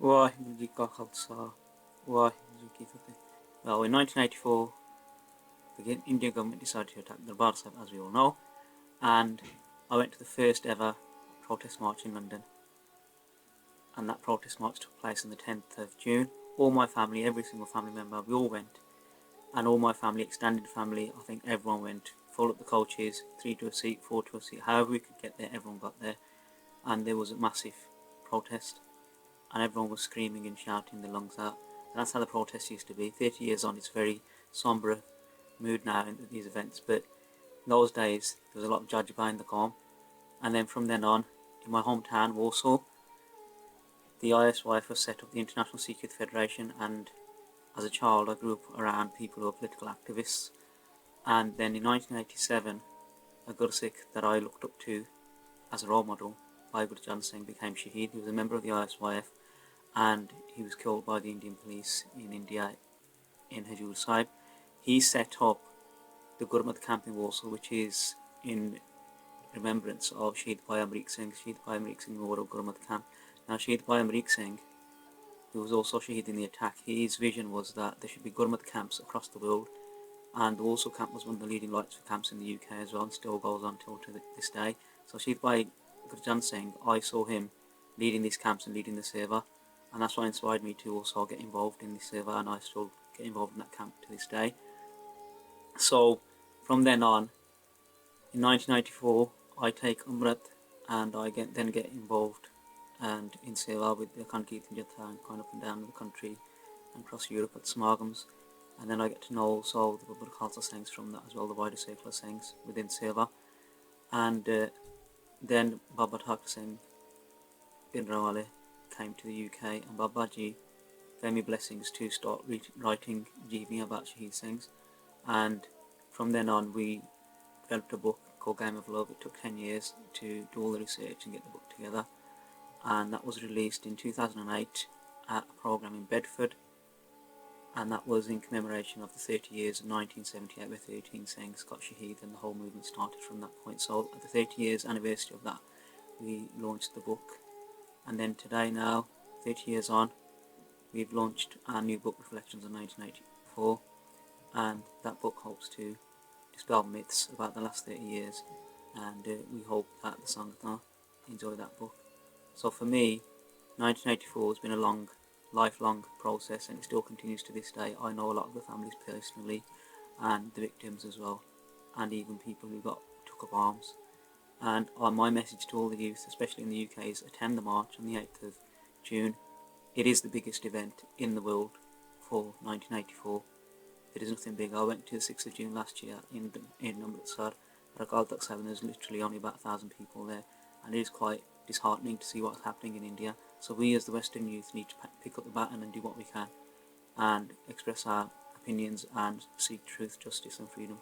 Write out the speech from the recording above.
ਵਾਹਿਗੁਰੂ ਜੀ ਕਾ ਖਾਲਸਾ ਵਾਹਿਗੁਰੂ ਜੀ ਕੀ ਫਤਿਹ. Well, in 1984, the Indian government decided to attack Darbar Sahib, as we all know, and I went to the first ever protest march in London, and that protest march took place on the 10th of June. All my family, every single family member, we all went, and all my family, extended family, I think everyone went, full up the coaches, 3 to a seat, 4 to a seat, however we could get there, everyone got there, and there was a massive protest, and everyone was screaming and shouting their lungs out. And that's how the protests used to be. 30 years on, it's very sombre mood now in these events, but in those days there was a lot of judge behind the calm. And then from then on, in my hometown Warsaw, the ISYF was set up, the International Sikh Youth Federation, and as a child I grew up around people who were political activists. And then in 1987, a Gursikh that I looked up to as a role model, Harjinder Singh, became Shaheed. He was a member of the ISYF, and he was killed by the Indian police in India in Harjinder Singh. He set up the Gurmat camp in Warsaw, which is in remembrance of Shaheed Bhai Amrik Singh. Shaheed Bhai Amrik Singh wore a Gurmat camp. Now Shaheed Bhai Amrik Singh, who was also Shaheed in the attack, his vision was that there should be Gurmat camps across the world, and the Warsaw camp was one of the leading lights for camps in the UK as well, and still goes on till to this day. So Shaheed Bhai Gurjan Singh, I saw him leading these camps and leading the seva, and that's what inspired me to also get involved in this seva, and I still get involved in that camp to this day. So from then on, in 1994, I take Umrat, and I then get involved and in seva with the Akhand Kirtan Jatha, and kind of up and down the country and across Europe at Samaghams. And then I get to know also the Babbar Khalsa Singhs from that as well, the wider circle of Singhs within seva. And then Baba Thakar Singh Bhindranwale came to the UK, and Babaji gave me blessings to start writing GB about Shaheed Singhs. And from then on we developed a book called Game of Love. It took 10 years to do all the research and get the book together, and that was released in 2008 at a programme in Bedford, and that was in commemoration of the 30 years of 1978 where 13 Singhs got Shaheed, and the whole movement started from that point. So at the 30 years anniversary of that, we launched the book, and then today now, 30 years on, we've launched our new book, Reflections on 1984, and that book hopes to dispel myths about the last 30 years, and we hope that the Sangha enjoy that book. So for me, 1984 has been a lifelong process, and it still continues to this day. I know a lot of the families personally, and the victims as well, and even people who took up arms. And my message to all the youth, especially in the UK, is attend the march on the 8th of June. It is the biggest event in the world for 1984. There is nothing big. I went to the 6th of June last year in Amritsar at Akaal Publishers, and there's literally only about 1,000 people there, and it is quite disheartening to see what's happening in India. So we as the Western youth need to pick up the baton and do what we can, and express our opinions and seek truth, justice and freedom.